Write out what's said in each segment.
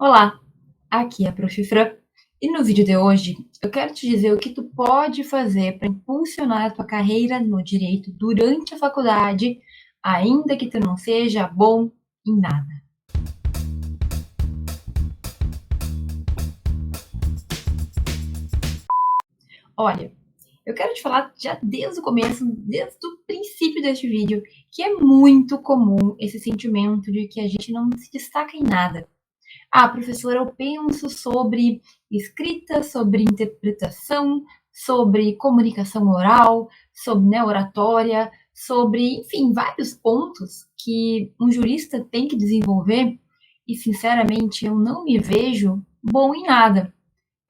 Olá, aqui é a Prof. Fran e no vídeo de hoje eu quero te dizer o que tu pode fazer para impulsionar a tua carreira no direito durante a faculdade, ainda que tu não seja bom em nada. Olha, eu quero te falar já desde o começo, desde o princípio deste vídeo, que é muito comum esse sentimento de que a gente não se destaca em nada. Ah, professora, eu penso sobre escrita, sobre interpretação, sobre comunicação oral, sobre, oratória, sobre, enfim, vários pontos que um jurista tem que desenvolver e, sinceramente, eu não me vejo bom em nada.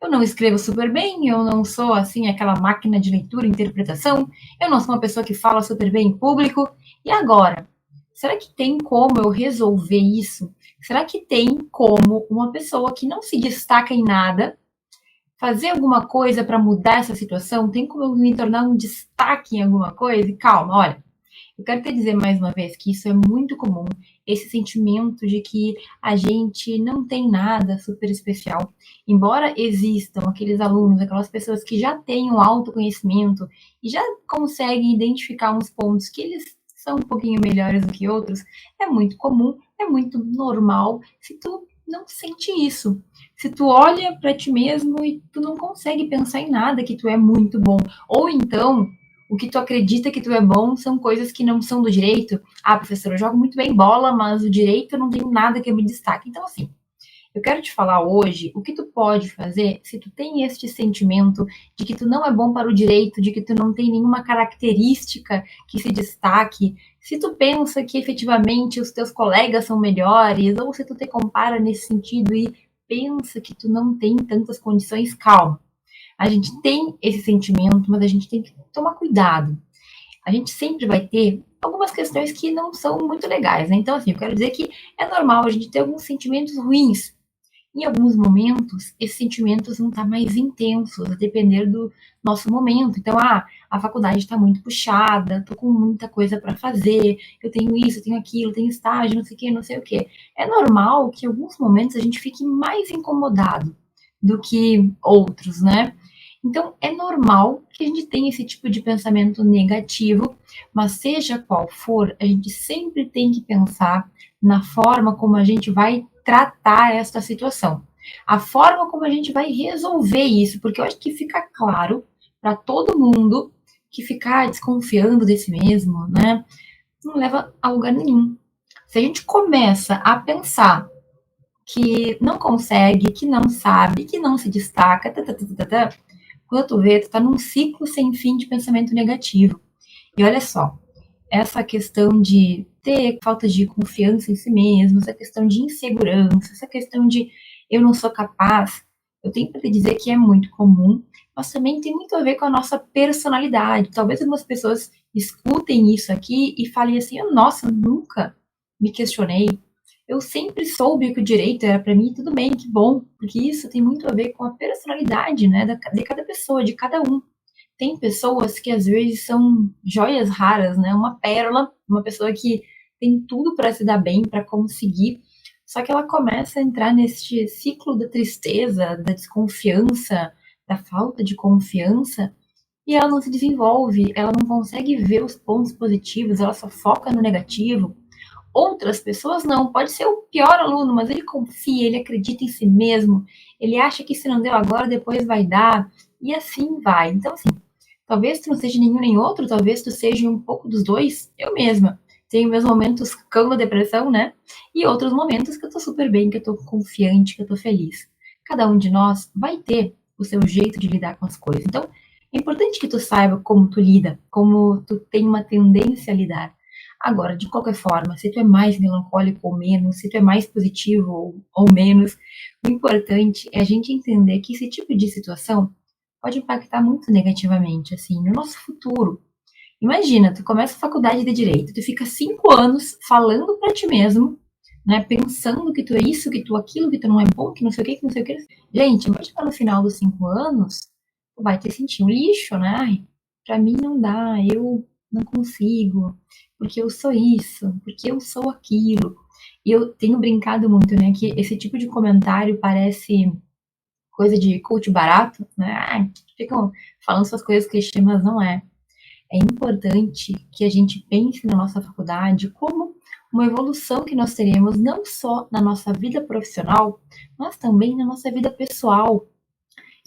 Eu não escrevo super bem, eu não sou, assim, aquela máquina de leitura e interpretação, eu não sou uma pessoa que fala super bem em público. E agora? Será que tem como eu resolver isso? Será que tem como uma pessoa que não se destaca em nada fazer alguma coisa para mudar essa situação? Tem como eu me tornar um destaque em alguma coisa? E calma, olha, eu quero te dizer mais uma vez que isso é muito comum, esse sentimento de que a gente não tem nada super especial. Embora existam aqueles alunos, aquelas pessoas que já têm um autoconhecimento e já conseguem identificar uns pontos que eles são um pouquinho melhores do que outros, é muito comum, é muito normal se tu não sente isso. Se tu olha para ti mesmo e tu não consegue pensar em nada que tu é muito bom, ou então o que tu acredita que tu é bom são coisas que não são do direito. Ah, professor, eu jogo muito bem bola, mas o direito eu não tenho nada que eu me destaque. Então, assim, eu quero te falar hoje o que tu pode fazer se tu tem este sentimento de que tu não é bom para o direito, de que tu não tem nenhuma característica que se destaque, se tu pensa que efetivamente os teus colegas são melhores, ou se tu te compara nesse sentido e pensa que tu não tem tantas condições, calma. A gente tem esse sentimento, mas a gente tem que tomar cuidado. A gente sempre vai ter algumas questões que não são muito legais, né? Então, assim, eu quero dizer que é normal a gente ter alguns sentimentos ruins. Em alguns momentos, esses sentimentos vão estar mais intensos, a depender do nosso momento. Então, a faculdade está muito puxada, estou com muita coisa para fazer, eu tenho isso, eu tenho aquilo, eu tenho estágio, não sei o quê, não sei o quê. É normal que em alguns momentos a gente fique mais incomodado do que outros, né? Então, é normal que a gente tenha esse tipo de pensamento negativo, mas seja qual for, a gente sempre tem que pensar na forma como a gente vai tratar esta situação, a forma como a gente vai resolver isso, porque eu acho que fica claro para todo mundo que ficar desconfiando de si mesmo, né, não leva a lugar nenhum. Se a gente começa a pensar que não consegue, que não sabe, que não se destaca, quando tu vê, tu tá num ciclo sem fim de pensamento negativo. E olha só, essa questão de ter falta de confiança em si mesmo, essa questão de insegurança, essa questão de eu não sou capaz, eu tenho para te dizer que é muito comum, mas também tem muito a ver com a nossa personalidade. Talvez algumas pessoas escutem isso aqui e falem assim: nossa, eu nunca me questionei. Eu sempre soube que o direito era para mim, tudo bem, que bom, porque isso tem muito a ver com a personalidade, né, de cada pessoa, de cada um. Tem pessoas que às vezes são joias raras, né? Uma pérola, uma pessoa que tem tudo para se dar bem, para conseguir, só que ela começa a entrar neste ciclo da tristeza, da desconfiança, da falta de confiança, e ela não se desenvolve, ela não consegue ver os pontos positivos, ela só foca no negativo. Outras pessoas não, pode ser o pior aluno, mas ele confia, ele acredita em si mesmo, ele acha que se não deu agora, depois vai dar, e assim vai. Então, assim, talvez tu não seja nenhum nem outro, talvez tu seja um pouco dos dois. Eu mesma tenho meus momentos cão da depressão, né? E outros momentos que eu tô super bem, que eu tô confiante, que eu tô feliz. Cada um de nós vai ter o seu jeito de lidar com as coisas. Então, é importante que tu saiba como tu lida, como tu tem uma tendência a lidar. Agora, de qualquer forma, se tu é mais melancólico ou menos, se tu é mais positivo ou menos, o importante é a gente entender que esse tipo de situação pode impactar muito negativamente, assim, no nosso futuro. Imagina, tu começa a faculdade de Direito, tu fica 5 anos falando pra ti mesmo, né, pensando que tu é isso, que tu é aquilo, que tu não é bom, que não sei o que não sei o que. Gente, vai chegar no final dos 5 anos, tu vai te sentir um lixo, né? Ai, pra mim não dá, eu não consigo, porque eu sou isso, porque eu sou aquilo. E eu tenho brincado muito, né, que esse tipo de comentário parece coisa de coach barato, né? Ficam falando suas coisas clichê, mas não é. É importante que a gente pense na nossa faculdade como uma evolução que nós teremos não só na nossa vida profissional, mas também na nossa vida pessoal.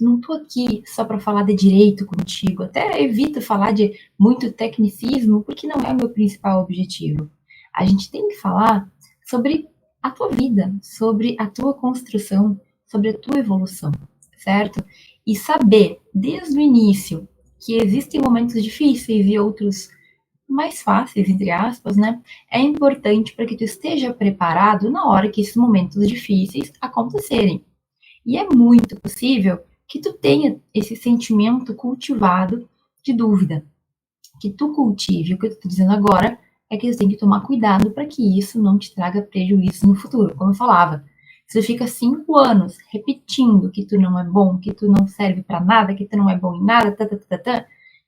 Não estou aqui só para falar de direito contigo, até evito falar de muito tecnicismo, porque não é o meu principal objetivo. A gente tem que falar sobre a tua vida, sobre a tua construção, sobre a tua evolução, certo? E saber desde o início que existem momentos difíceis e outros mais fáceis, entre aspas, né? É importante para que tu esteja preparado na hora que esses momentos difíceis acontecerem. E é muito possível que tu tenha esse sentimento cultivado de dúvida, que tu cultive. O que eu estou dizendo agora é que tu tem que tomar cuidado para que isso não te traga prejuízo no futuro. Como eu falava, se tu fica 5 anos repetindo que tu não é bom, que tu não serve para nada, que tu não é bom em nada,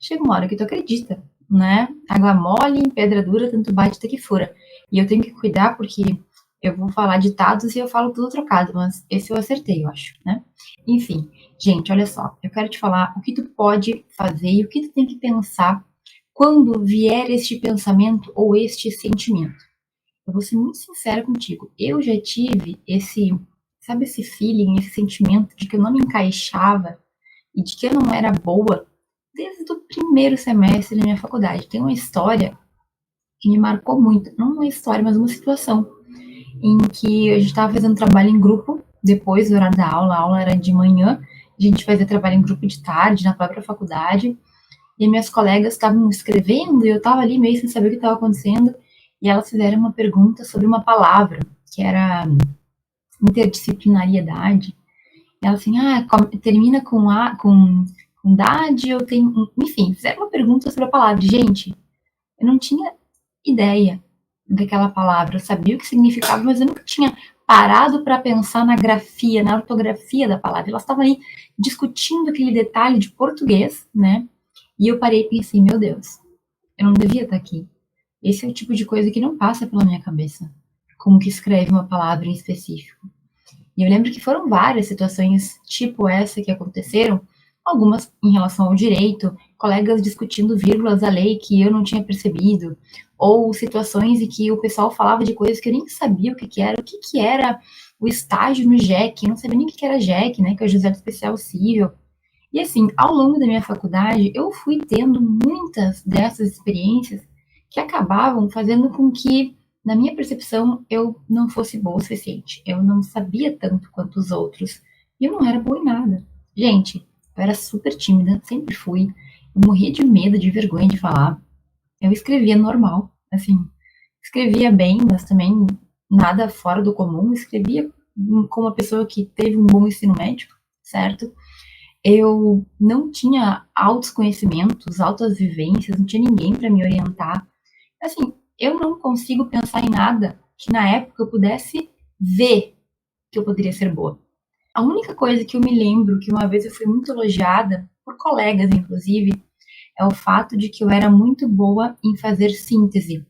chega uma hora que tu acredita, né? Água mole em pedra dura, tanto bate até que fura. E eu tenho que cuidar porque eu vou falar ditados e eu falo tudo trocado, mas esse eu acertei, eu acho, né? Enfim, gente, olha só, eu quero te falar o que tu pode fazer e o que tu tem que pensar quando vier este pensamento ou este sentimento. Eu vou ser muito sincera contigo. Eu já tive sabe, esse feeling, esse sentimento de que eu não me encaixava e de que eu não era boa desde o primeiro semestre da minha faculdade. Tem uma história que me marcou muito, não uma história, mas uma situação em que a gente estava fazendo trabalho em grupo depois do horário da aula. A aula era de manhã, a gente fazia trabalho em grupo de tarde na própria faculdade. E minhas colegas estavam escrevendo e eu estava ali meio sem saber o que estava acontecendo. E elas fizeram uma pergunta sobre uma palavra, que era interdisciplinariedade. E ela assim, termina com dade ou tem. Enfim, fizeram uma pergunta sobre a palavra. Gente, eu não tinha ideia daquela palavra. Eu sabia o que significava, mas eu nunca tinha parado para pensar na grafia, na ortografia da palavra. Elas estavam ali discutindo aquele detalhe de português, né? E eu parei e pensei, meu Deus, eu não devia estar aqui. Esse é o tipo de coisa que não passa pela minha cabeça. Como que escreve uma palavra em específico. E eu lembro que foram várias situações tipo essa que aconteceram, algumas em relação ao direito, colegas discutindo vírgulas da lei que eu não tinha percebido, ou situações em que o pessoal falava de coisas que eu nem sabia o que era o estágio no JEC, eu não sabia nem o que era JEC, né, que é o Juizado Especial Cível. E assim, ao longo da minha faculdade, eu fui tendo muitas dessas experiências que acabavam fazendo com que, na minha percepção, eu não fosse boa o suficiente. Eu não sabia tanto quanto os outros. E eu não era boa em nada. Gente, eu era super tímida, sempre fui. Eu morria de medo, de vergonha de falar. Eu escrevia normal, assim, escrevia bem, mas também nada fora do comum. Escrevia como uma pessoa que teve um bom ensino médio, certo? Eu não tinha altos conhecimentos, altas vivências, não tinha ninguém para me orientar. Assim, eu não consigo pensar em nada que na época eu pudesse ver que eu poderia ser boa. A única coisa que eu me lembro que uma vez eu fui muito elogiada, por colegas inclusive, é o fato de que eu era muito boa em fazer síntese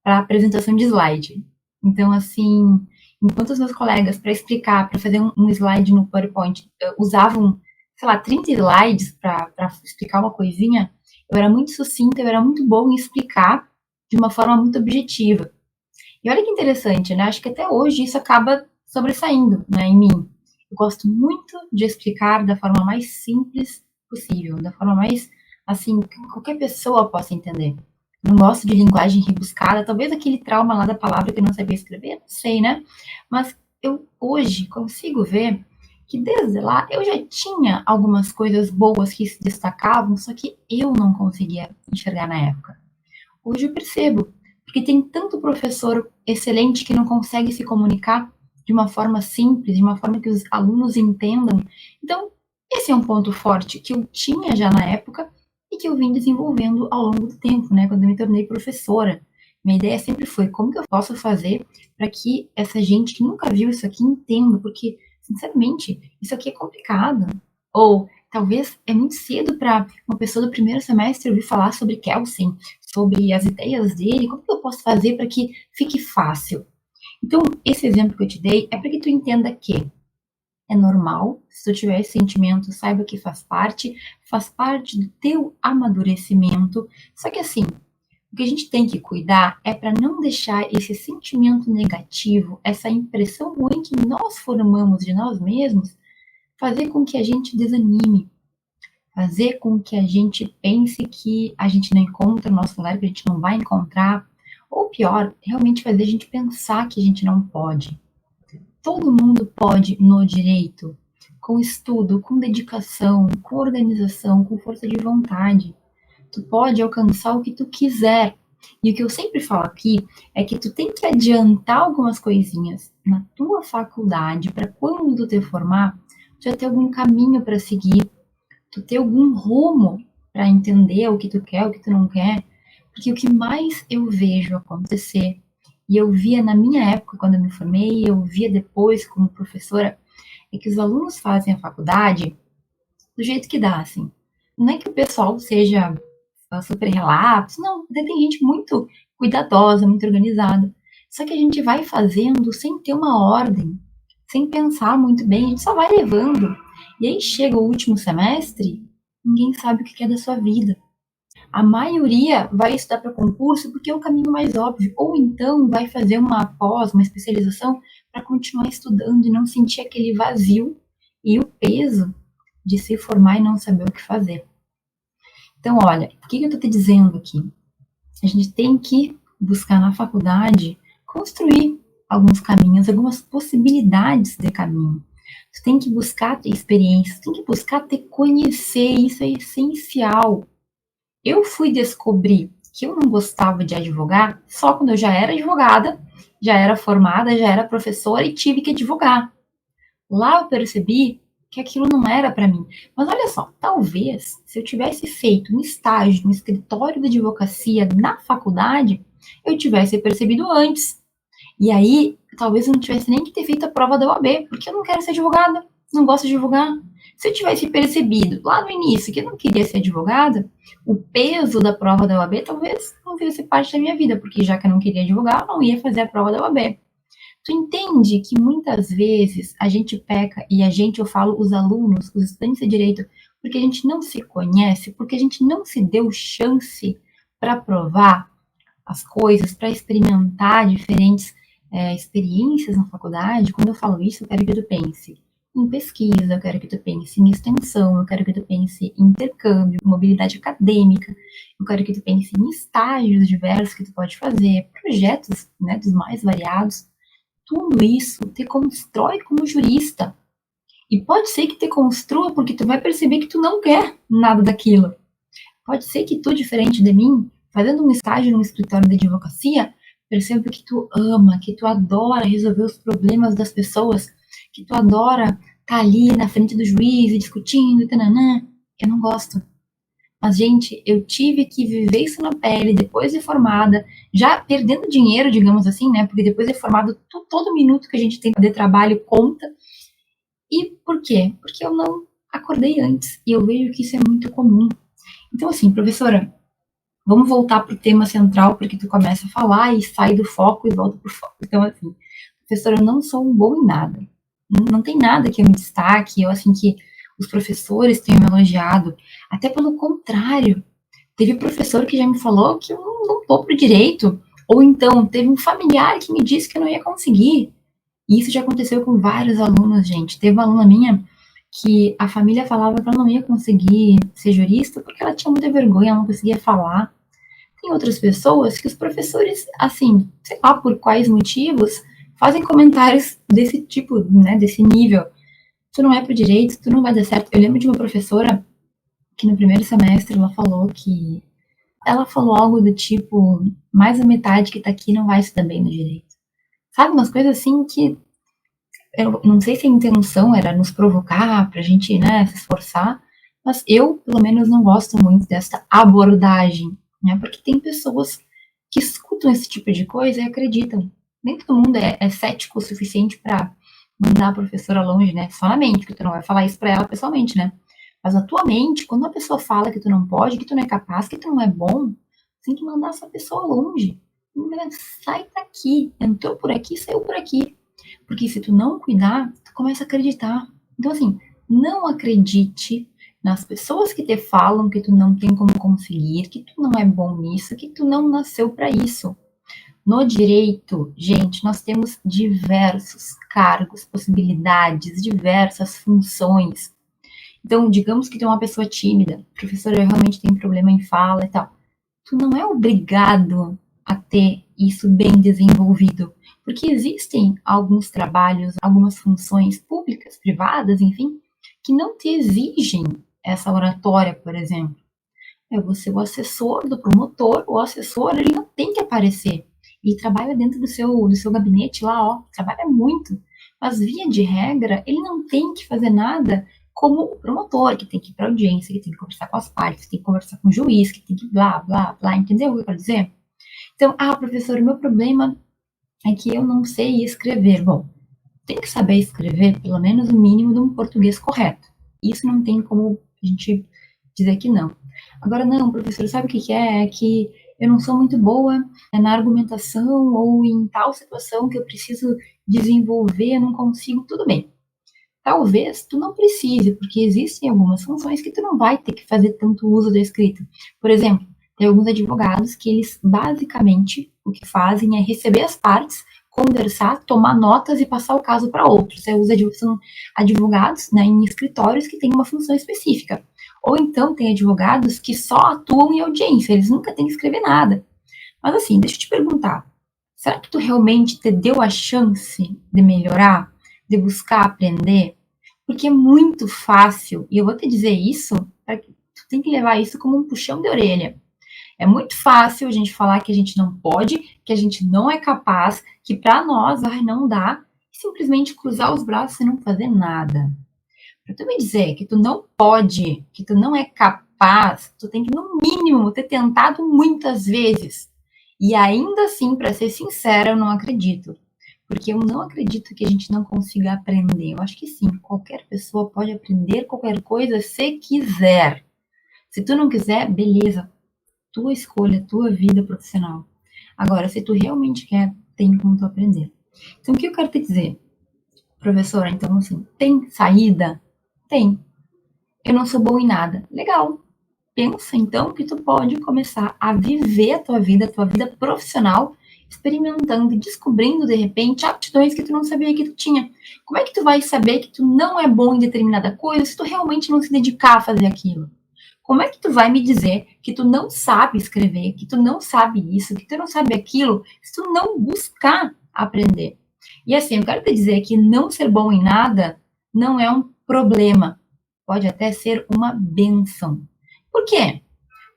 para apresentação de slide. Então, assim, enquanto os meus colegas, para explicar, para fazer um slide no PowerPoint, usavam, sei lá, 30 slides para explicar uma coisinha, eu era muito sucinta, eu era muito boa em explicar de uma forma muito objetiva. E olha que interessante, né? Acho que até hoje isso acaba sobressaindo, né, em mim. Eu gosto muito de explicar da forma mais simples possível, da forma mais, assim, que qualquer pessoa possa entender. Não gosto de linguagem rebuscada, talvez aquele trauma lá da palavra que eu não sabia escrever, não sei, né? Mas eu hoje consigo ver que desde lá eu já tinha algumas coisas boas que se destacavam, só que eu não conseguia enxergar na época. Hoje eu percebo, porque tem tanto professor excelente que não consegue se comunicar de uma forma simples, de uma forma que os alunos entendam. Então, esse é um ponto forte que eu tinha já na época e que eu vim desenvolvendo ao longo do tempo, né, quando eu me tornei professora. Minha ideia sempre foi como que eu posso fazer para que essa gente que nunca viu isso aqui entenda, porque, sinceramente, isso aqui é complicado. Ou talvez é muito cedo para uma pessoa do primeiro semestre ouvir falar sobre Kelsen, sobre as ideias dele, como que eu posso fazer para que fique fácil? Então, esse exemplo que eu te dei é para que tu entenda que é normal, se tu tiver esse sentimento, saiba que faz parte do teu amadurecimento. Só que assim, o que a gente tem que cuidar é para não deixar esse sentimento negativo, essa impressão ruim que nós formamos de nós mesmos, fazer com que a gente desanime, fazer com que a gente pense que a gente não encontra o nosso lugar, que a gente não vai encontrar, ou pior, realmente fazer a gente pensar que a gente não pode. Todo mundo pode no direito, com estudo, com dedicação, com organização, com força de vontade. Tu pode alcançar o que tu quiser. E o que eu sempre falo aqui é que tu tem que adiantar algumas coisinhas na tua faculdade para quando tu te formar, tu já ter algum caminho para seguir, tu ter algum rumo para entender o que tu quer, o que tu não quer. Porque o que mais eu vejo acontecer, e eu via na minha época quando eu me formei, eu via depois como professora, é que os alunos fazem a faculdade do jeito que dá, assim. Não é que o pessoal seja super relapso, não, até tem gente muito cuidadosa, muito organizada. Só que a gente vai fazendo sem ter uma ordem, sem pensar muito bem, a gente só vai levando. E aí chega o último semestre, ninguém sabe o que é da sua vida. A maioria vai estudar para concurso porque é o caminho mais óbvio, ou então vai fazer uma pós, uma especialização para continuar estudando e não sentir aquele vazio e o peso de se formar e não saber o que fazer. Então, olha, o que eu estou te dizendo aqui? A gente tem que buscar na faculdade construir alguns caminhos, algumas possibilidades de caminho. Tu tem que buscar ter experiência, tu tem que buscar te conhecer, isso é essencial. Eu fui descobrir que eu não gostava de advogar só quando eu já era advogada, já era formada, já era professora e tive que advogar. Lá eu percebi que aquilo não era para mim. Mas olha só, talvez se eu tivesse feito um estágio no escritório de advocacia na faculdade, eu tivesse percebido antes. E aí, talvez eu não tivesse nem que ter feito a prova da OAB, porque eu não quero ser advogada, não gosto de advogar. Se eu tivesse percebido lá no início que eu não queria ser advogada, o peso da prova da OAB talvez não fizesse parte da minha vida, porque já que eu não queria advogar, eu não ia fazer a prova da OAB. Tu entende que muitas vezes a gente peca, e a gente, eu falo os alunos, os estudantes de direito, porque a gente não se conhece, porque a gente não se deu chance para provar as coisas, para experimentar diferentes experiências na faculdade. Quando eu falo isso, eu quero que tu pense em pesquisa, eu quero que tu pense em extensão, eu quero que tu pense em intercâmbio, mobilidade acadêmica, eu quero que tu pense em estágios diversos que tu pode fazer, projetos, né, dos mais variados. Tudo isso te constrói como jurista. E pode ser que te construa porque tu vai perceber que tu não quer nada daquilo. Pode ser que tu, diferente de mim, fazendo um estágio num escritório de advocacia, perceba que tu ama, que tu adora resolver os problemas das pessoas, que tu adora estar tá ali na frente do juiz e discutindo, tananã. Eu não gosto. Mas, gente, eu tive que viver isso na pele depois de formada, já perdendo dinheiro, digamos assim, né? Porque depois de formado, todo minuto que a gente tem de trabalho conta. E por quê? Porque eu não acordei antes. E eu vejo que isso é muito comum. Então, assim, professora, vamos voltar para o tema central, porque tu começa a falar e sai do foco e volta para o foco. Então, assim, professora, eu não sou um bom em nada. Não tem nada que eu me destaque, eu, assim, que os professores tenham me elogiado. Até pelo contrário, teve professor que já me falou que eu não tô pro direito. Ou então, teve um familiar que me disse que eu não ia conseguir. E isso já aconteceu com vários alunos, gente. Teve uma aluna minha que a família falava que ela não ia conseguir ser jurista porque ela tinha muita vergonha, ela não conseguia falar. Tem outras pessoas que os professores, assim, sei lá por quais motivos, fazem comentários desse tipo, né, desse nível. Tu não é pro direito, tu não vai dar certo. Eu lembro de uma professora que no primeiro semestre ela falou algo do tipo, mais a metade que tá aqui não vai se dar bem no direito. Sabe, umas coisas assim que eu não sei se a intenção era nos provocar pra gente, né, se esforçar, mas eu, pelo menos, não gosto muito dessa abordagem, né, porque tem pessoas que escutam esse tipo de coisa e acreditam. Nem todo mundo é cético o suficiente pra mandar a professora longe, né, só na mente, porque tu não vai falar isso pra ela pessoalmente, né. Mas na tua mente, quando uma pessoa fala que tu não pode, que tu não é capaz, que tu não é bom, tu tem que mandar essa pessoa longe. Sai daqui, entrou por aqui, saiu por aqui. Porque se tu não cuidar, tu começa a acreditar. Então, assim, não acredite nas pessoas que te falam que tu não tem como conseguir, que tu não é bom nisso, que tu não nasceu para isso. No direito, gente, nós temos diversos cargos, possibilidades, diversas funções. Então, digamos que tu é uma pessoa tímida, a professora realmente tem problema em fala e tal. Tu não é obrigado a ter isso bem desenvolvido, porque existem alguns trabalhos, algumas funções públicas, privadas, enfim, que não te exigem essa oratória, por exemplo. Eu vou ser o assessor do promotor, o assessor ele não tem que aparecer. Ele trabalha dentro do seu gabinete lá, ó, trabalha muito. Mas via de regra, ele não tem que fazer nada como o promotor, que tem que ir para audiência, que tem que conversar com as partes, que tem que conversar com o juiz, que tem que blá, blá, blá, entendeu o que eu quero dizer? Então, professor, o meu problema é que eu não sei escrever. Bom, tem que saber escrever pelo menos o mínimo de um português correto. Isso não tem como a gente dizer que não. Agora, não, professor, sabe o que que é? É que eu não sou muito boa na argumentação ou em tal situação que eu preciso desenvolver, eu não consigo, tudo bem. Talvez tu não precise, porque existem algumas funções que tu não vai ter que fazer tanto uso da escrita. Por exemplo, tem alguns advogados que eles basicamente o que fazem é receber as partes, conversar, tomar notas e passar o caso para outros. São advogados, né, em escritórios que têm uma função específica. Ou então tem advogados que só atuam em audiência, eles nunca têm que escrever nada. Mas assim, deixa eu te perguntar, será que tu realmente te deu a chance de melhorar, de buscar aprender? Porque é muito fácil, e eu vou te dizer isso, tu tem que levar isso como um puxão de orelha. É muito fácil a gente falar que a gente não pode, que a gente não é capaz, que para nós não dá, e simplesmente cruzar os braços e não fazer nada. Para tu me dizer que tu não pode, que tu não é capaz, tu tem que, no mínimo, ter tentado muitas vezes. E ainda assim, para ser sincera, eu não acredito. Porque eu não acredito que a gente não consiga aprender. Eu acho que sim, qualquer pessoa pode aprender qualquer coisa se quiser. Se tu não quiser, beleza, tua escolha, tua vida profissional. Agora, se tu realmente quer, tem como tu aprender. Então, o que eu quero te dizer? Professora, então, assim, tem saída? Tem. Eu não sou bom em nada. Legal. Pensa, então, que tu pode começar a viver a tua vida profissional, experimentando e descobrindo, de repente, aptidões que tu não sabia que tu tinha. Como é que tu vai saber que tu não é bom em determinada coisa se tu realmente não se dedicar a fazer aquilo? Como é que tu vai me dizer que tu não sabe escrever, que tu não sabe isso, que tu não sabe aquilo, se tu não buscar aprender? E assim, eu quero te dizer que não ser bom em nada não é um problema. Pode até ser uma benção. Por quê?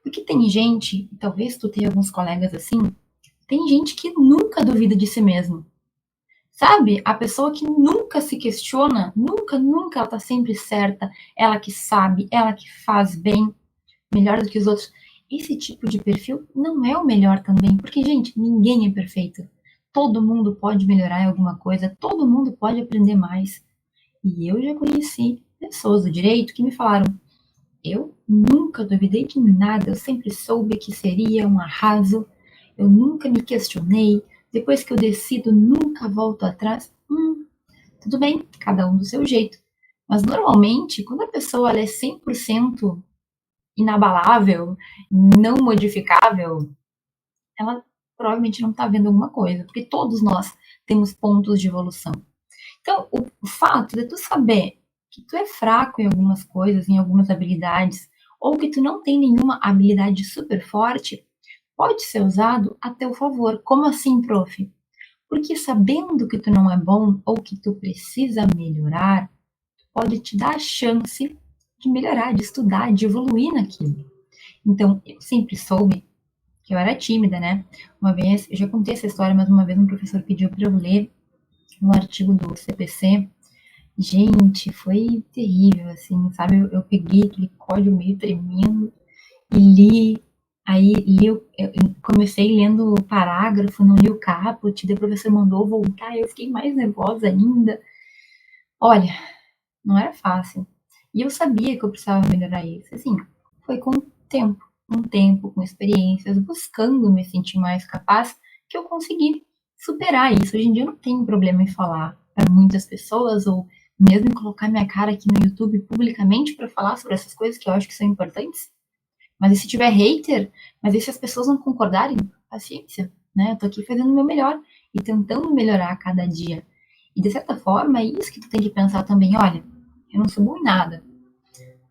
Porque tem gente, talvez tu tenha alguns colegas assim, tem gente que nunca duvida de si mesmo. Sabe? A pessoa que nunca se questiona, nunca, nunca ela tá sempre certa, ela que sabe, ela que faz bem, melhor do que os outros. Esse tipo de perfil não é o melhor também, porque, gente, ninguém é perfeito. Todo mundo pode melhorar em alguma coisa, todo mundo pode aprender mais. E eu já conheci pessoas do direito que me falaram: eu nunca duvidei de nada, eu sempre soube que seria um arraso, eu nunca me questionei, depois que eu decido, nunca volto atrás. Tudo bem, cada um do seu jeito. Mas normalmente, quando a pessoa ela é 100% inabalável, não modificável, ela provavelmente não está vendo alguma coisa, porque todos nós temos pontos de evolução. Então, o fato de tu saber que tu é fraco em algumas coisas, em algumas habilidades, ou que tu não tem nenhuma habilidade super forte, pode ser usado a teu favor. Como assim, prof? Porque sabendo que tu não é bom ou que tu precisa melhorar, pode te dar a chance de melhorar, de estudar, de evoluir naquilo. Então, eu sempre soube que eu era tímida, né? Uma vez, eu já contei essa história, mas uma vez um professor pediu para eu ler um artigo do CPC. Gente, foi terrível, assim, sabe? Eu peguei aquele código meio tremendo e li. Aí li, eu comecei lendo o parágrafo, não li o caput, daí o professor mandou voltar, eu fiquei mais nervosa ainda. Olha, não era fácil. E eu sabia que eu precisava melhorar isso. Assim, foi com tempo, com experiências, buscando me sentir mais capaz, que eu consegui superar isso. Hoje em dia eu não tenho problema em falar para muitas pessoas ou mesmo em colocar minha cara aqui no YouTube publicamente para falar sobre essas coisas que eu acho que são importantes. Mas e se tiver hater? Mas e se as pessoas não concordarem? Paciência, né? Eu tô aqui fazendo o meu melhor e tentando melhorar a cada dia. E de certa forma é isso que tu tem que pensar também. Olha, eu não sou bom em nada,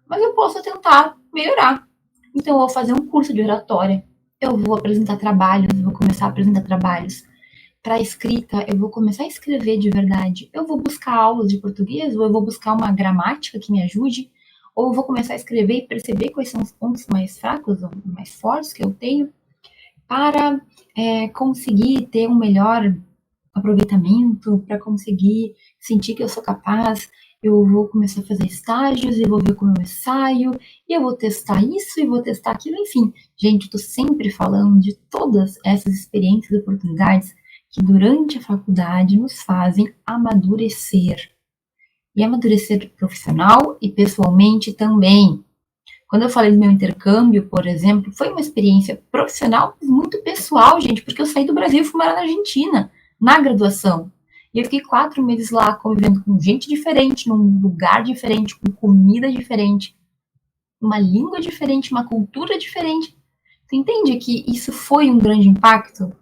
mas eu posso tentar melhorar. Então eu vou fazer um curso de oratória, eu vou apresentar trabalhos, eu vou começar a apresentar trabalhos. Para escrita, eu vou começar a escrever de verdade. Eu vou buscar aulas de português, ou eu vou buscar uma gramática que me ajude, ou eu vou começar a escrever e perceber quais são os pontos mais fracos ou mais fortes que eu tenho para conseguir ter um melhor aproveitamento, para conseguir sentir que eu sou capaz. Eu vou começar a fazer estágios e vou ver como eu saio, e eu vou testar isso e vou testar aquilo, enfim. Gente, estou sempre falando de todas essas experiências e oportunidades que durante a faculdade nos fazem amadurecer. E amadurecer profissional e pessoalmente também. Quando eu falei do meu intercâmbio, por exemplo, foi uma experiência profissional, mas muito pessoal, gente, porque eu saí do Brasil e fui morar na Argentina, na graduação. E eu fiquei 4 meses lá, convivendo com gente diferente, num lugar diferente, com comida diferente, uma língua diferente, uma cultura diferente. Você entende que isso foi um grande impacto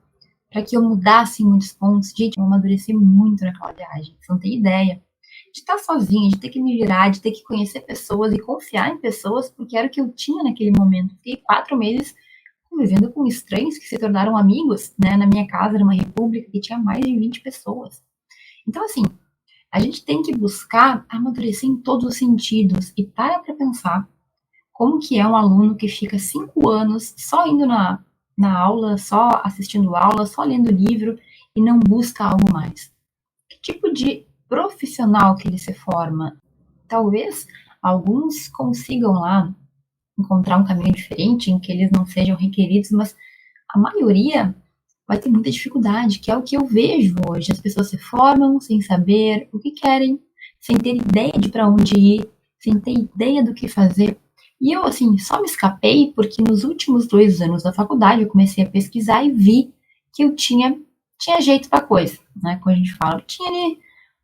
para que eu mudasse em muitos pontos? Gente, eu amadureci muito naquela viagem, você não tem ideia. De estar sozinha, de ter que me virar, de ter que conhecer pessoas e confiar em pessoas, porque era o que eu tinha naquele momento. Fiquei 4 meses convivendo com estranhos que se tornaram amigos, né? Na minha casa era uma república que tinha mais de 20 pessoas. Então, assim, a gente tem que buscar amadurecer em todos os sentidos e para pensar como que é um aluno que fica 5 anos só indo na aula, só assistindo aula, só lendo livro e não busca algo mais. Que tipo de profissional que ele se forma? Talvez alguns consigam lá encontrar um caminho diferente em que eles não sejam requeridos, mas a maioria vai ter muita dificuldade, que é o que eu vejo hoje. As pessoas se formam sem saber o que querem, sem ter ideia de para onde ir, sem ter ideia do que fazer. E eu, assim, só me escapei porque nos últimos 2 anos da faculdade eu comecei a pesquisar e vi que eu tinha jeito para coisa, né? Como a gente fala, eu tinha ali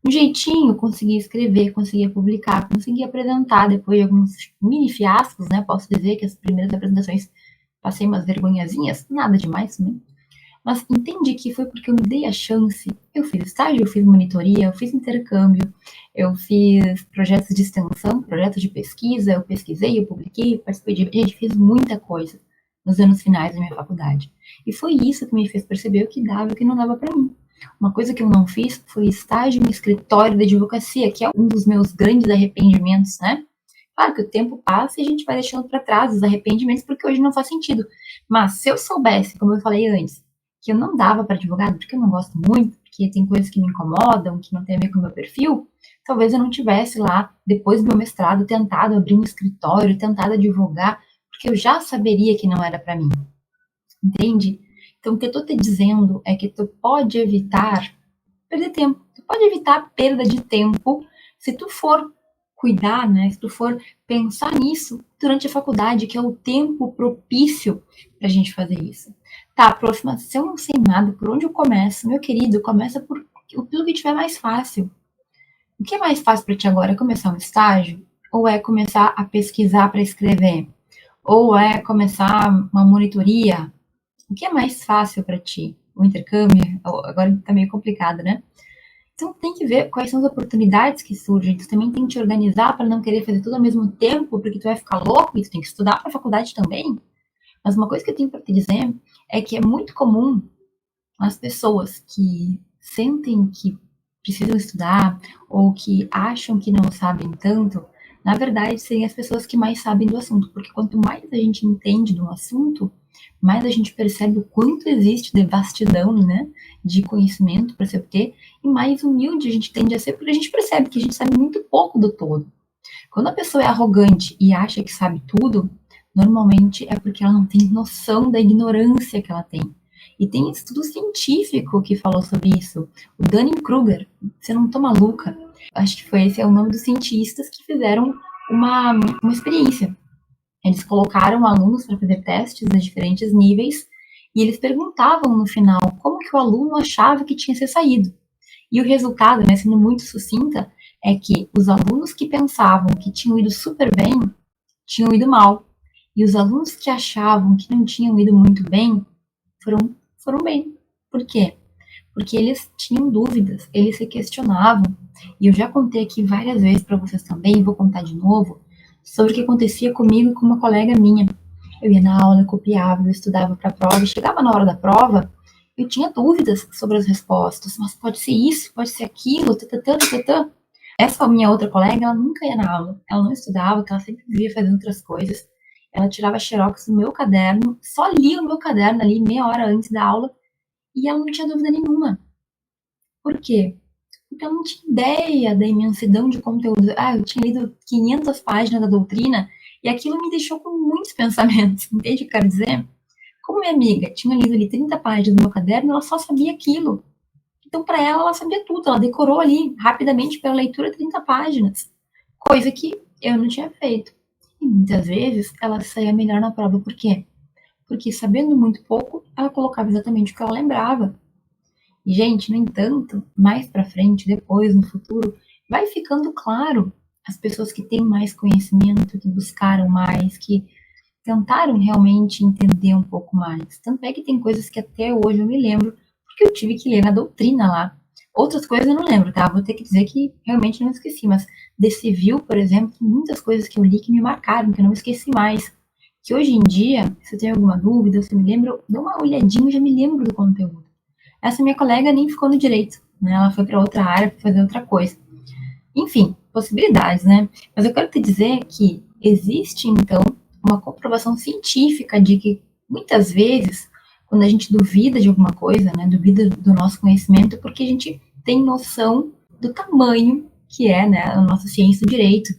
um jeitinho, conseguia escrever, conseguia publicar, conseguia apresentar depois de alguns mini fiascos, né? Posso dizer que as primeiras apresentações passei umas vergonhazinhas, nada demais também. Mas entendi que foi porque eu me dei a chance. Eu fiz estágio, eu fiz monitoria, eu fiz intercâmbio, eu fiz projetos de extensão, projetos de pesquisa, eu pesquisei, eu publiquei, participei de. Gente, fiz muita coisa nos anos finais da minha faculdade. E foi isso que me fez perceber o que dava e o que não dava para mim. Uma coisa que eu não fiz foi estágio no escritório de advocacia, que é um dos meus grandes arrependimentos, né? Claro que o tempo passa e a gente vai deixando para trás os arrependimentos, porque hoje não faz sentido. Mas se eu soubesse, como eu falei antes, que eu não dava para advogado, porque eu não gosto muito, porque tem coisas que me incomodam, que não tem a ver com o meu perfil, talvez eu não tivesse lá, depois do meu mestrado, tentado abrir um escritório, tentado advogar, porque eu já saberia que não era para mim. Entende? Então, o que eu tô te dizendo é que tu pode evitar perder tempo. Tu pode evitar perda de tempo se tu for cuidar, né? Se tu for pensar nisso durante a faculdade, que é o tempo propício pra gente fazer isso. Tá, prof, mas se eu não sei nada, por onde eu começo? Meu querido, começa por tudo que tiver mais fácil. O que é mais fácil para ti agora? É começar um estágio? Ou é começar a pesquisar para escrever? Ou é começar uma monitoria? O que é mais fácil para ti? O intercâmbio? Agora tá meio complicado, né? Então tem que ver quais são as oportunidades que surgem. Tu também tem que te organizar para não querer fazer tudo ao mesmo tempo, porque tu vai ficar louco e tu tem que estudar para a faculdade também. Mas uma coisa que eu tenho para te dizer é que é muito comum as pessoas que sentem que precisam estudar ou que acham que não sabem tanto, na verdade, serem as pessoas que mais sabem do assunto, porque quanto mais a gente entende do assunto, mais a gente percebe o quanto existe de vastidão, né, de conhecimento para se obter, e mais humilde a gente tende a ser, porque a gente percebe que a gente sabe muito pouco do todo. Quando a pessoa é arrogante e acha que sabe tudo, normalmente é porque ela não tem noção da ignorância que ela tem. E tem estudo científico que falou sobre isso. O Dunning-Kruger, você não tá maluca? Acho que esse é o nome dos cientistas que fizeram uma experiência. Eles colocaram alunos para fazer testes a diferentes níveis E eles perguntavam no final como que o aluno achava que tinha se saído. E o resultado, né, sendo muito sucinta, é que os alunos que pensavam que tinham ido super bem, tinham ido mal. E os alunos que achavam que não tinham ido muito bem, foram bem. Por quê? Porque eles tinham dúvidas, eles se questionavam. E eu já contei aqui várias vezes para vocês também, vou contar de novo, sobre o que acontecia comigo e com uma colega minha. Eu ia na aula, eu copiava, eu estudava para a prova, e chegava na hora da prova, eu tinha dúvidas sobre as respostas, mas pode ser isso, pode ser aquilo, tatatã, tatatã. Essa minha outra colega, ela nunca ia na aula, ela não estudava, ela sempre vivia fazendo outras coisas. Ela tirava xerox do meu caderno, só lia o meu caderno ali meia hora antes da aula, e ela não tinha dúvida nenhuma. Por quê? Porque eu não tinha ideia da imensidão de conteúdo. Ah, eu tinha lido 500 páginas da doutrina e aquilo me deixou com muitos pensamentos. Entende o que eu quero dizer? Como minha amiga tinha lido ali 30 páginas do meu caderno, ela só sabia aquilo. Então, para ela, ela sabia tudo. Ela decorou ali, rapidamente, pela leitura, 30 páginas. Coisa que eu não tinha feito. E muitas vezes, ela saía melhor na prova. Por quê? Porque, sabendo muito pouco, ela colocava exatamente o que ela lembrava. E, gente, no entanto, mais para frente, depois, no futuro, vai ficando claro as pessoas que têm mais conhecimento, que buscaram mais, que tentaram realmente entender um pouco mais. Tanto é que tem coisas que até hoje eu me lembro, porque eu tive que ler na doutrina lá. Outras coisas eu não lembro, tá? Vou ter que dizer que realmente não esqueci, mas The Civil, por exemplo, tem muitas coisas que eu li que me marcaram, que eu não esqueci mais. Que hoje em dia, se eu tenho alguma dúvida, se eu me lembro, dou uma olhadinha e já me lembro do conteúdo. Essa minha colega nem ficou no direito, né? Ela foi para outra área para fazer outra coisa. Enfim, possibilidades, né? Mas eu quero te dizer que existe, então, uma comprovação científica de que muitas vezes, quando a gente duvida de alguma coisa, né, duvida do nosso conhecimento, é porque a gente tem noção do tamanho que é, né, a nossa ciência do direito.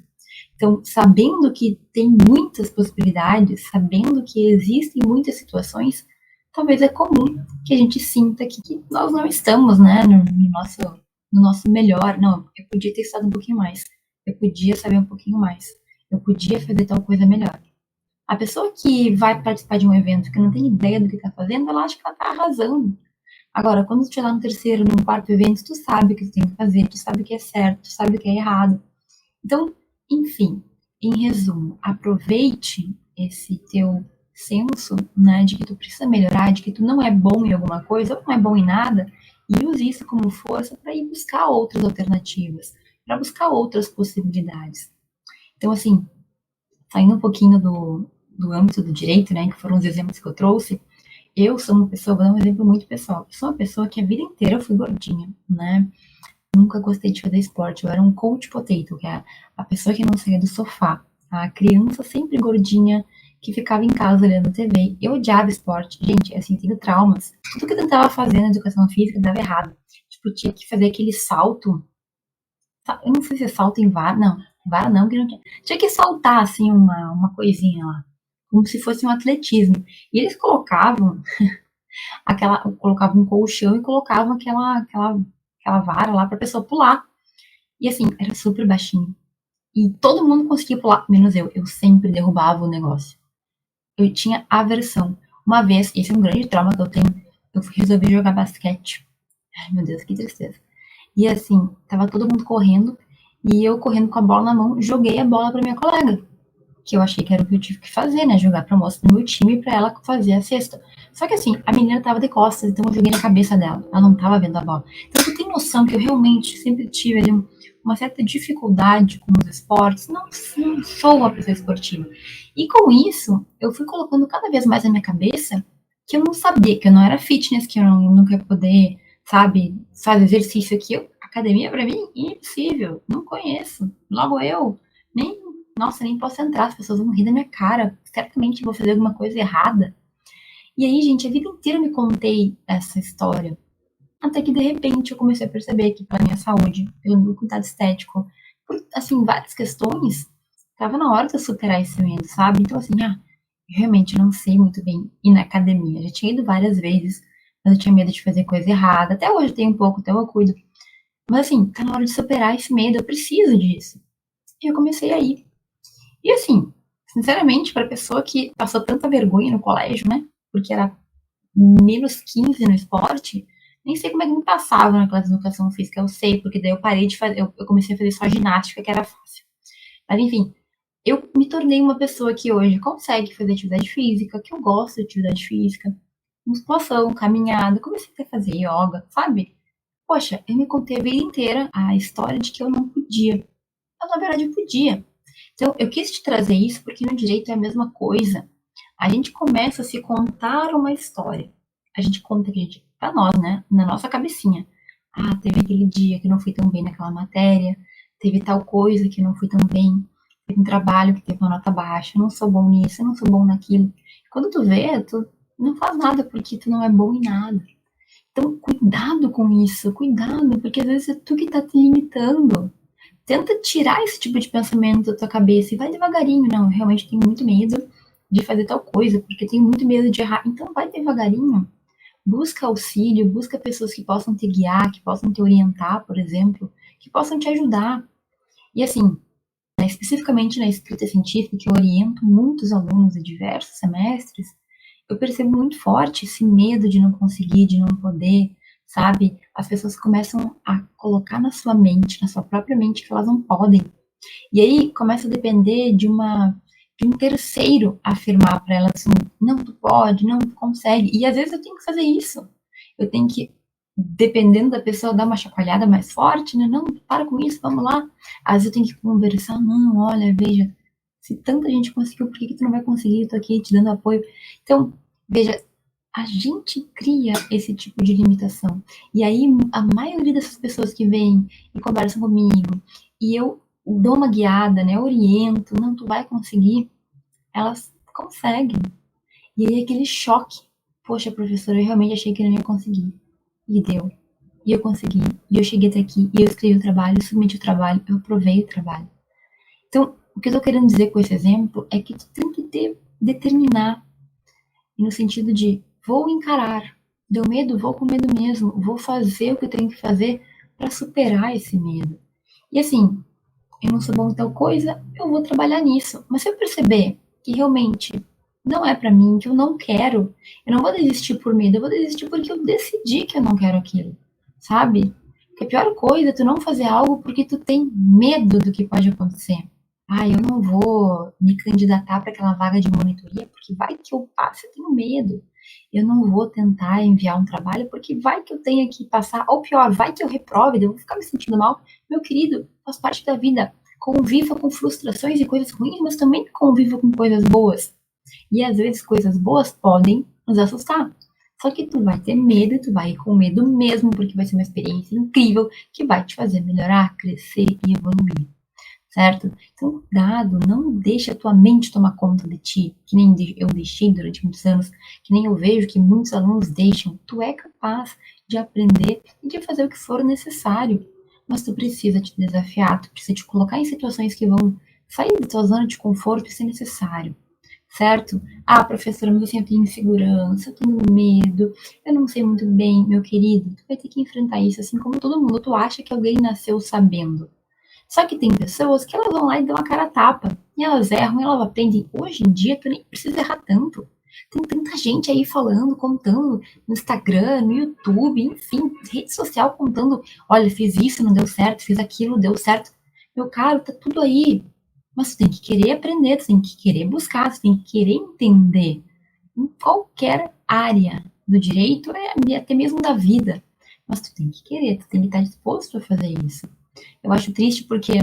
Então, sabendo que tem muitas possibilidades, sabendo que existem muitas situações, talvez é comum que a gente sinta que nós não estamos, né, no nosso melhor. Não, eu podia ter estado um pouquinho mais. Eu podia saber um pouquinho mais. Eu podia fazer tal coisa melhor. A pessoa que vai participar de um evento que não tem ideia do que está fazendo, ela acha que ela está arrasando. Agora, quando tu estiver no terceiro, no quarto evento, tu sabe o que tu tem que fazer, tu sabe o que é certo, tu sabe o que é errado. Então, enfim, em resumo, aproveite esse teu senso, né, de que tu precisa melhorar, de que tu não é bom em alguma coisa ou não é bom em nada, e use isso como força para ir buscar outras alternativas, para buscar outras possibilidades. Então, assim, saindo um pouquinho do âmbito do direito, né, que foram os exemplos que eu trouxe, eu sou uma pessoa, vou dar um exemplo muito pessoal, eu sou uma pessoa que a vida inteira eu fui gordinha, né, nunca gostei de fazer esporte. Eu era um coach potato, que é a pessoa que não saía do sofá. A criança sempre gordinha que ficava em casa olhando TV. Eu odiava esporte. Gente, assim, tenho traumas. Tudo que eu tentava fazer na educação física dava errado. Tipo, tinha que fazer aquele salto. Eu não sei se é salto em vara. Não, vara não, que não tinha. Tinha que saltar, assim, uma coisinha lá. Como se fosse um atletismo. E eles colocavam um colchão e colocavam aquela vara lá pra pessoa pular. E assim, era super baixinho. E todo mundo conseguia pular, menos eu. Eu sempre derrubava o negócio. Eu tinha aversão. Uma vez, esse é um grande trauma que eu tenho, eu resolvi jogar basquete. Ai, meu Deus, que tristeza. E assim, tava todo mundo correndo, e eu correndo com a bola na mão, joguei a bola pra minha colega. Que eu achei que era o que eu tive que fazer, né? Jogar pra moça do meu time pra ela fazer a cesta. Só que assim, a menina tava de costas, então eu joguei na cabeça dela. Ela não tava vendo a bola. Então tu tem noção que eu realmente sempre tive ali uma certa dificuldade com os esportes. Não sou uma pessoa esportiva. E com isso, eu fui colocando cada vez mais na minha cabeça que eu não sabia, que eu não era fitness, que eu nunca ia poder, sabe, fazer exercício aqui. Academia pra mim, impossível. Não conheço. Logo eu, nem nossa, nem posso entrar, as pessoas vão rir da minha cara. Certamente vou fazer alguma coisa errada. E aí, gente, a vida inteira eu me contei essa história. Até que, de repente, eu comecei a perceber que, pela minha saúde, pelo meu cuidado estético, por, assim, várias questões, tava na hora de eu superar esse medo, sabe? Então, assim, eu realmente não sei muito bem ir na academia. Já tinha ido várias vezes, mas eu tinha medo de fazer coisa errada. Até hoje eu tenho um pouco, até eu cuido. Mas, assim, tá na hora de superar esse medo, eu preciso disso. E eu comecei a ir. E assim, sinceramente, para pessoa que passou tanta vergonha no colégio, né? Porque era menos 15 no esporte, nem sei como é que me passava na classe de educação física, eu sei, porque daí eu parei de fazer, eu comecei a fazer só ginástica, que era fácil. Mas enfim, eu me tornei uma pessoa que hoje consegue fazer atividade física, que eu gosto de atividade física, musculação, caminhada, comecei a fazer yoga, sabe? Poxa, eu me contei a vida inteira a história de que eu não podia. Mas na verdade eu podia. Então, eu quis te trazer isso porque no direito é a mesma coisa. A gente começa a se contar uma história. A gente conta que pra nós, né? Na nossa cabecinha. Ah, teve aquele dia que não fui tão bem naquela matéria, teve tal coisa que não fui tão bem, teve um trabalho que teve uma nota baixa, eu não sou bom nisso, eu não sou bom naquilo. Quando tu vê, tu não faz nada porque tu não é bom em nada. Então, cuidado com isso, cuidado, porque às vezes é tu que tá te limitando. Tenta tirar esse tipo de pensamento da tua cabeça e vai devagarinho. Não, eu realmente tenho muito medo de fazer tal coisa, porque tenho muito medo de errar. Então vai devagarinho. Busca auxílio, busca pessoas que possam te guiar, que possam te orientar, por exemplo, que possam te ajudar. E assim, especificamente na escrita científica, que eu oriento muitos alunos de diversos semestres, eu percebo muito forte esse medo de não conseguir, de não poder, sabe? As pessoas começam a colocar na sua mente, na sua própria mente, que elas não podem. E aí começa a depender de um terceiro afirmar para ela assim, não, tu pode, não, tu consegue. E às vezes eu tenho que fazer isso. Eu tenho que, dependendo da pessoa, dar uma chacoalhada mais forte, né? Não, para com isso, vamos lá. Às vezes eu tenho que conversar, não, olha, veja, se tanta gente conseguiu, por que, que tu não vai conseguir? Eu tô aqui te dando apoio. Então, veja, a gente cria esse tipo de limitação. E aí, a maioria dessas pessoas que vêm e conversam comigo, e eu dou uma guiada, né, oriento, não, tu vai conseguir, elas conseguem. E aí, aquele choque. Poxa, professora, eu realmente achei que eu não ia conseguir. E deu. E eu consegui. E eu cheguei até aqui. E eu escrevi o trabalho, submeti o trabalho, eu aprovei o trabalho. Então, o que eu tô querendo dizer com esse exemplo é que tu tem que determinar no sentido de vou encarar. Deu medo, vou com medo mesmo. Vou fazer o que eu tenho que fazer para superar esse medo. E assim, eu não sou bom em tal coisa, eu vou trabalhar nisso. Mas se eu perceber que realmente não é para mim, que eu não quero, eu não vou desistir por medo, eu vou desistir porque eu decidi que eu não quero aquilo, sabe? Porque a pior coisa é tu não fazer algo porque tu tem medo do que pode acontecer. Ah, eu não vou me candidatar para aquela vaga de monitoria porque vai que eu passe, eu tenho medo. Eu não vou tentar enviar um trabalho porque vai que eu tenha que passar, ou pior, vai que eu reprove, eu vou ficar me sentindo mal. Meu querido, faz parte da vida. Conviva com frustrações e coisas ruins, mas também conviva com coisas boas. E às vezes coisas boas podem nos assustar. Só que tu vai ter medo e tu vai ir com medo mesmo, porque vai ser uma experiência incrível que vai te fazer melhorar, crescer e evoluir, certo? Então, cuidado, não deixa a tua mente tomar conta de ti, que nem eu deixei durante muitos anos, que nem eu vejo que muitos alunos deixam. Tu é capaz de aprender e de fazer o que for necessário, mas tu precisa te desafiar, tu precisa te colocar em situações que vão sair da tua zona de conforto se necessário, certo? Ah, professora, mas assim, eu tenho insegurança, eu tenho medo, eu não sei muito bem, meu querido, tu vai ter que enfrentar isso, assim como todo mundo, tu acha que alguém nasceu sabendo. Só que tem pessoas que elas vão lá e dão a cara a tapa. E elas erram e elas aprendem. Hoje em dia, tu nem precisa errar tanto. Tem tanta gente aí falando, contando no Instagram, no YouTube, enfim, rede social contando, olha, fiz isso, não deu certo, fiz aquilo, deu certo. Meu caro, tá tudo aí. Mas tu tem que querer aprender, tu tem que querer buscar, tu tem que querer entender. Em qualquer área do direito, até mesmo da vida. Mas tu tem que querer, tu tem que estar disposto a fazer isso. Eu acho triste porque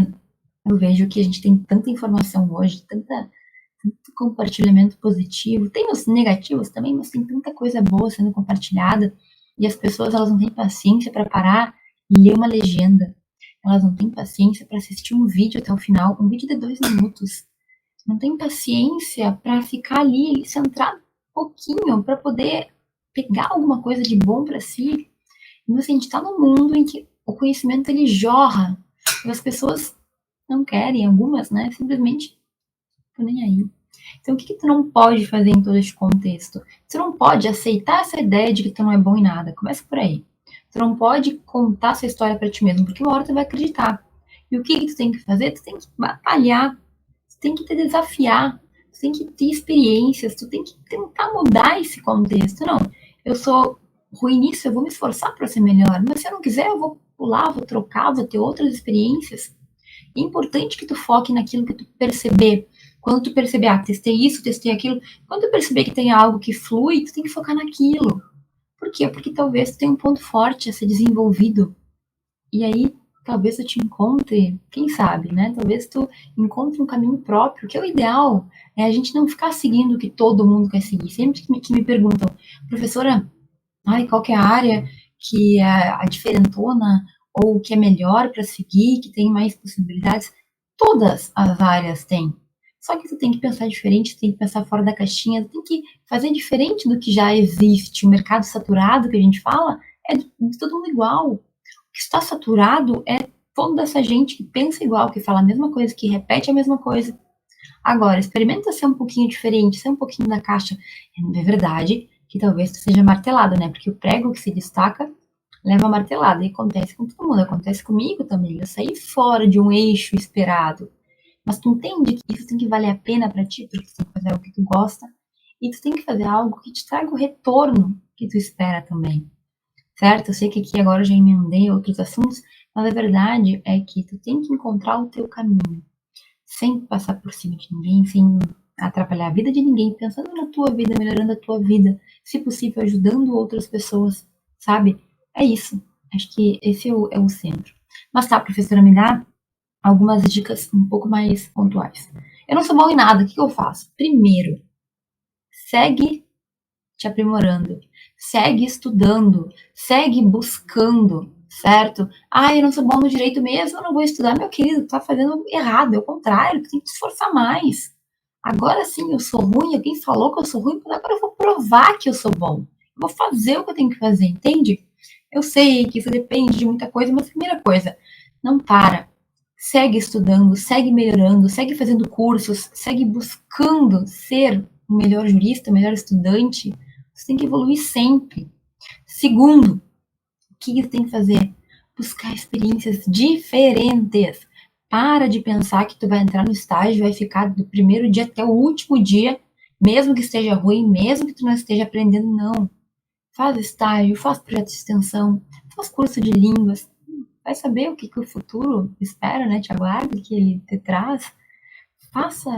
eu vejo que a gente tem tanta informação hoje, tanto compartilhamento positivo. Tem os negativos também, mas tem tanta coisa boa sendo compartilhada. E as pessoas elas não têm paciência para parar e ler uma legenda. Elas não têm paciência para assistir um vídeo até o final, um vídeo de 2 minutos. Não tem paciência para ficar ali centrado um pouquinho, para poder pegar alguma coisa de bom para si. E assim, a gente está num mundo em que o conhecimento ele jorra. E as pessoas não querem, algumas, né? Simplesmente tô nem aí. Então, o que, que tu não pode fazer em todo este contexto? Tu não pode aceitar essa ideia de que tu não é bom em nada. Começa por aí. Tu não pode contar essa história para ti mesmo, porque uma hora tu vai acreditar. E o que, que tu tem que fazer? Tu tem que batalhar, tu tem que te desafiar, tu tem que ter experiências, tu tem que tentar mudar esse contexto. Não, eu sou ruim nisso, eu vou me esforçar para ser melhor. Mas se eu não quiser, eu vou pular, vou trocar, vou ter outras experiências. É importante que tu foque naquilo que tu perceber. Quando tu perceber, testei isso, testei aquilo. Quando tu perceber que tem algo que flui, tu tem que focar naquilo. Por quê? Porque talvez tu tenha um ponto forte a ser desenvolvido. E aí, talvez tu te encontre, quem sabe, né? Talvez tu encontre um caminho próprio, que é o ideal. É a gente não ficar seguindo o que todo mundo quer seguir. Sempre que me perguntam, professora, qual que é a área que é a diferentona ou que é melhor para seguir, que tem mais possibilidades? Todas as áreas têm. Só que tu tem que pensar diferente, tu tem que pensar fora da caixinha, tu tem que fazer diferente do que já existe. O mercado saturado que a gente fala é de todo mundo igual. O que está saturado é toda essa gente que pensa igual, que fala a mesma coisa, que repete a mesma coisa. Agora, experimenta ser um pouquinho diferente, ser um pouquinho da caixa. É verdade que talvez tu seja martelado, né? Porque o prego que se destaca leva a martelada. E acontece com todo mundo, acontece comigo também. Eu saí fora de um eixo esperado. Mas tu entende que isso tem que valer a pena para ti, porque tu tem que fazer algo que tu gosta. E tu tem que fazer algo que te traga o retorno que tu espera também. Certo? Eu sei que aqui agora eu já emendei outros assuntos, mas a verdade é que tu tem que encontrar o teu caminho sem passar por cima de ninguém, sem atrapalhar a vida de ninguém, pensando na tua vida, melhorando a tua vida, se possível, ajudando outras pessoas, sabe? É isso. Acho que esse é o centro. Mas tá, professora, me dá algumas dicas um pouco mais pontuais. Eu não sou bom em nada, o que eu faço? Primeiro, segue te aprimorando, segue estudando, segue buscando, certo? Eu não sou bom no direito mesmo, eu não vou estudar. Meu querido, tu tá fazendo errado, é o contrário, tu tem que te esforçar mais. Agora sim, eu sou ruim, alguém falou que eu sou ruim, mas agora eu vou provar que eu sou bom. Eu vou fazer o que eu tenho que fazer, entende? Eu sei que isso depende de muita coisa, mas primeira coisa, não para. Segue estudando, segue melhorando, segue fazendo cursos, segue buscando ser o melhor jurista, o melhor estudante. Você tem que evoluir sempre. Segundo, o que você tem que fazer? Buscar experiências diferentes. Para de pensar que tu vai entrar no estágio e vai ficar do primeiro dia até o último dia, mesmo que esteja ruim, mesmo que tu não esteja aprendendo, não. Faz estágio, faz projeto de extensão, faz curso de línguas. Vai saber o que o futuro espera, né? Te aguarda, o que ele te traz. Faça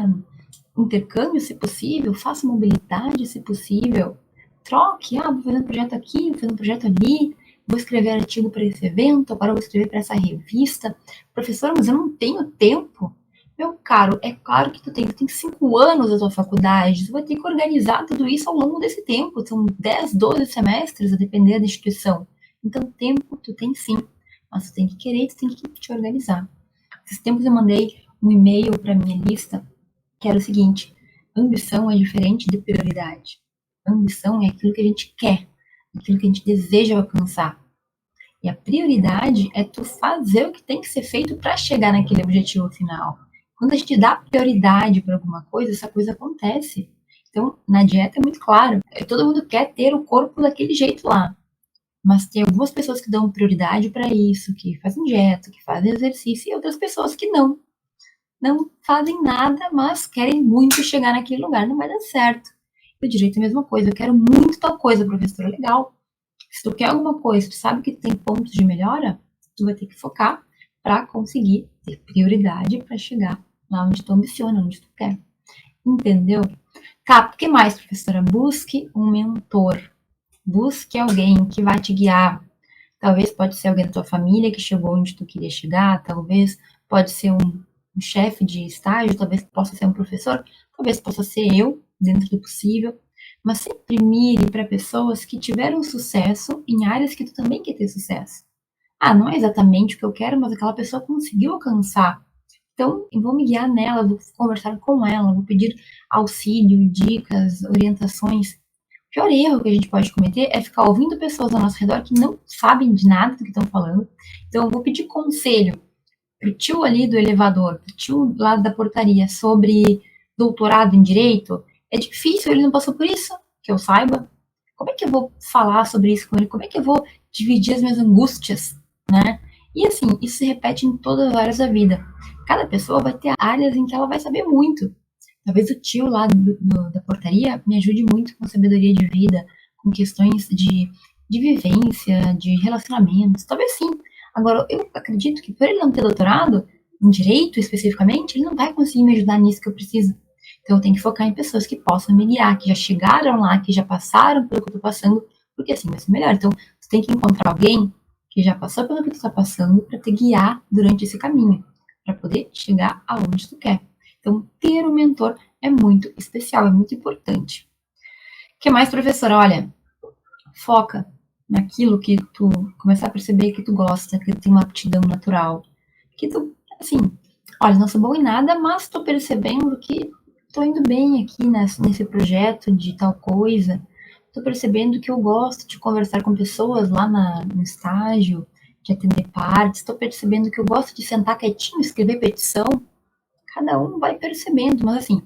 intercâmbio, se possível, faça mobilidade, se possível. Troque, vou fazer um projeto aqui, vou fazer um projeto ali, vou escrever artigo para esse evento, agora vou escrever para essa revista. Professora, mas eu não tenho tempo. Meu caro, é claro que tu tem 5 anos da tua faculdade, tu vai ter que organizar tudo isso ao longo desse tempo. São 10, 12 semestres, a depender da instituição. Então, tempo tu tem sim, mas tu tem que querer, tu tem que te organizar. Esses tempos eu mandei um e-mail para minha lista que era o seguinte: ambição é diferente de prioridade. Ambição é aquilo que a gente quer, aquilo que a gente deseja alcançar. E a prioridade é tu fazer o que tem que ser feito para chegar naquele objetivo final. Quando a gente dá prioridade para alguma coisa, essa coisa acontece. Então, na dieta é muito claro, todo mundo quer ter o corpo daquele jeito lá. Mas tem algumas pessoas que dão prioridade para isso, que fazem dieta, que fazem exercício, e outras pessoas que não fazem nada, mas querem muito chegar naquele lugar. Não vai dar certo. O direito é a mesma coisa. Eu quero muito tal coisa, professora. Legal. Se tu quer alguma coisa, tu sabe que tem pontos de melhora, tu vai ter que focar para conseguir ter prioridade para chegar lá onde tu ambiciona, onde tu quer. Entendeu? Tá, o que mais, professora? Busque um mentor. Busque alguém que vai te guiar. Talvez pode ser alguém da tua família que chegou onde tu queria chegar, talvez pode ser um chefe de estágio, talvez possa ser um professor, talvez possa ser eu, dentro do possível, mas sempre mire para pessoas que tiveram sucesso em áreas que tu também quer ter sucesso. Não é exatamente o que eu quero, mas aquela pessoa conseguiu alcançar. Então, eu vou me guiar nela, vou conversar com ela, vou pedir auxílio, dicas, orientações. O pior erro que a gente pode cometer é ficar ouvindo pessoas ao nosso redor que não sabem de nada do que estão falando. Então, eu vou pedir conselho pro tio ali do elevador, pro tio lá da portaria sobre doutorado em direito. É difícil, ele não passou por isso, que eu saiba. Como é que eu vou falar sobre isso com ele? Como é que eu vou dividir as minhas angústias, né? E assim, isso se repete em todas as áreas da vida. Cada pessoa vai ter áreas em que ela vai saber muito. Talvez o tio lá da portaria me ajude muito com sabedoria de vida, com questões de vivência, de relacionamentos, talvez sim. Agora, eu acredito que por ele não ter doutorado em direito especificamente, ele não vai conseguir me ajudar nisso que eu preciso. Então, eu tenho que focar em pessoas que possam me guiar, que já chegaram lá, que já passaram pelo que eu tô passando, porque assim vai ser melhor. Então, tu tem que encontrar alguém que já passou pelo que tu tá passando para te guiar durante esse caminho, para poder chegar aonde tu quer. Então, ter um mentor é muito especial, é muito importante. O que mais, professora? Olha, foca naquilo que tu começar a perceber que tu gosta, que tu tem uma aptidão natural, que tu, assim, olha, não sou bom em nada, mas tô percebendo que tô indo bem aqui nesse projeto de tal coisa, tô percebendo que eu gosto de conversar com pessoas lá no estágio, de atender partes, tô percebendo que eu gosto de sentar quietinho, escrever petição, cada um vai percebendo, mas assim,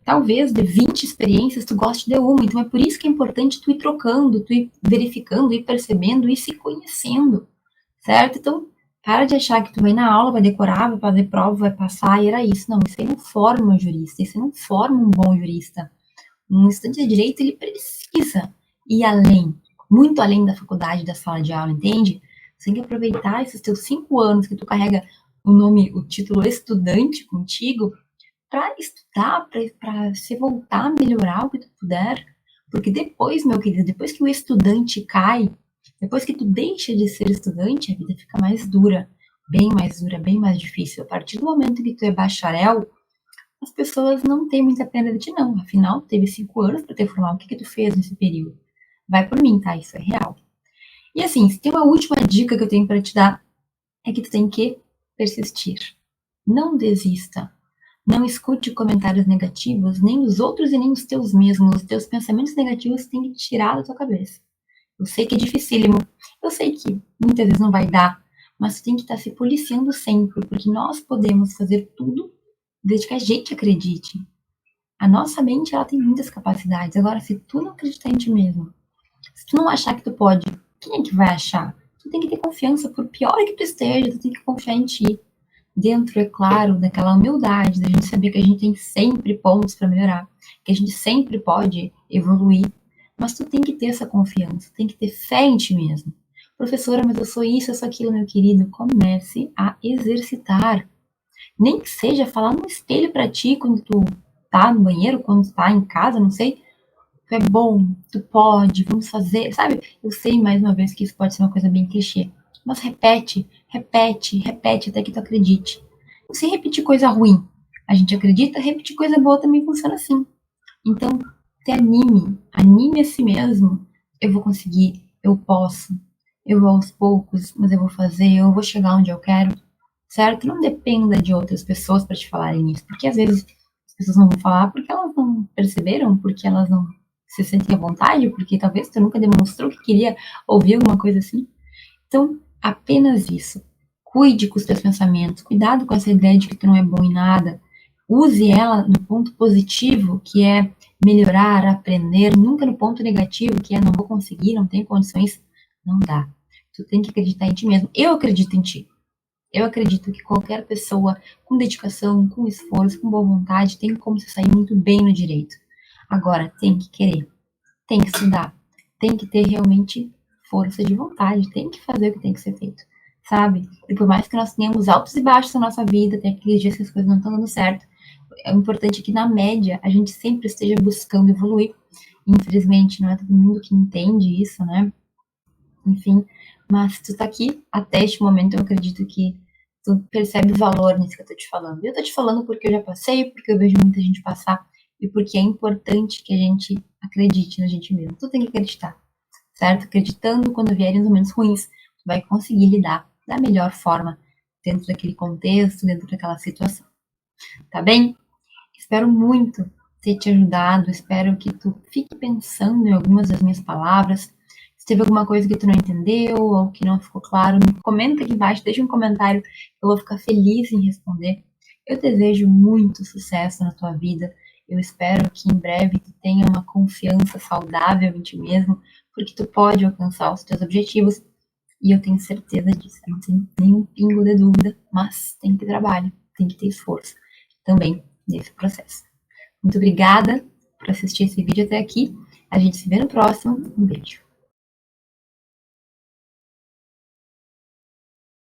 talvez de 20 experiências tu goste de uma, então é por isso que é importante tu ir trocando, tu ir verificando, ir percebendo, ir se conhecendo, certo? Então, para de achar que tu vai na aula, vai decorar, vai fazer prova, vai passar, e era isso. Não, isso aí não forma um jurista, isso aí não forma um bom jurista. Um estudante de direito, ele precisa ir além, muito além da faculdade, da sala de aula, entende? Você tem que aproveitar esses teus 5 anos que tu carrega o nome, o título estudante contigo, para estudar, para se voltar a melhorar o que tu puder, porque depois, meu querido, depois que o estudante cai, depois que tu deixa de ser estudante, a vida fica mais dura, bem mais difícil. A partir do momento que tu é bacharel, as pessoas não têm muita pena de ti, não. Afinal, teve 5 anos para te formar. O que tu fez nesse período? Vai por mim, tá? Isso é real. E assim, se tem uma última dica que eu tenho para te dar, é que tu tem que persistir. Não desista. Não escute comentários negativos, nem os outros e nem os teus mesmos. Os teus pensamentos negativos tem que tirar da tua cabeça. Eu sei que é dificílimo. Eu sei que muitas vezes não vai dar, mas tu tem que estar se policiando sempre, porque nós podemos fazer tudo desde que a gente acredite. A nossa mente, ela tem muitas capacidades. Agora, se tu não acreditar em ti mesmo, se tu não achar que tu pode, quem é que vai achar? Tu tem que ter confiança, por pior que tu esteja, tu tem que confiar em ti. Dentro, é claro, daquela humildade, da gente saber que a gente tem sempre pontos para melhorar, que a gente sempre pode evoluir, mas tu tem que ter essa confiança, tem que ter fé em ti mesmo. Professora, mas eu sou isso, eu sou aquilo, meu querido. Comece a exercitar. Nem que seja falar no espelho para ti quando tu tá no banheiro, quando tu tá em casa, não sei. Tu é bom, tu pode, vamos fazer, sabe? Eu sei, mais uma vez, que isso pode ser uma coisa bem clichê, mas repete, repete, repete até que tu acredite. E se repetir coisa ruim, a gente acredita, repetir coisa boa também funciona assim. Então, te anime, anime a si mesmo. Eu vou conseguir, eu posso, eu vou aos poucos, mas eu vou fazer, eu vou chegar onde eu quero, certo? Não dependa de outras pessoas para te falarem isso, porque às vezes as pessoas não vão falar porque elas não perceberam, porque elas não se sentem à vontade, porque talvez tu nunca demonstrou que queria ouvir alguma coisa assim. Então, apenas isso. Cuide com os teus pensamentos, cuidado com essa ideia de que tu não é bom em nada. Use ela no ponto positivo, que é melhorar, aprender, nunca no ponto negativo, que é não vou conseguir, não tenho condições. Não dá. Tu tem que acreditar em ti mesmo. Eu acredito em ti. Eu acredito que qualquer pessoa com dedicação, com esforço, com boa vontade, tem como se sair muito bem no direito. Agora, tem que querer, tem que estudar, tem que ter realmente força de vontade, tem que fazer o que tem que ser feito, sabe? E por mais que nós tenhamos altos e baixos na nossa vida, tem aqueles dias que as coisas não estão dando certo, é importante que, na média, a gente sempre esteja buscando evoluir. Infelizmente, não é todo mundo que entende isso, né? Enfim, mas tu tá aqui até este momento, eu acredito que tu percebe o valor nisso que eu tô te falando. Eu tô te falando porque eu já passei, porque eu vejo muita gente passar e porque é importante que a gente acredite na gente mesmo. Tu tem que acreditar, certo? Acreditando quando vierem os momentos ruins, tu vai conseguir lidar da melhor forma dentro daquele contexto, dentro daquela situação. Tá bem? Espero muito ter te ajudado, espero que tu fique pensando em algumas das minhas palavras. Se teve alguma coisa que tu não entendeu ou que não ficou claro, me comenta aqui embaixo, deixa um comentário, eu vou ficar feliz em responder. Eu desejo muito sucesso na tua vida. Eu espero que em breve tu tenha uma confiança saudável em ti mesmo, porque tu pode alcançar os teus objetivos. E eu tenho certeza disso, eu não tenho nenhum pingo de dúvida, mas tem que ter trabalho, tem que ter esforço também nesse processo. Muito obrigada por assistir esse vídeo até aqui. A gente se vê no próximo. Um beijo.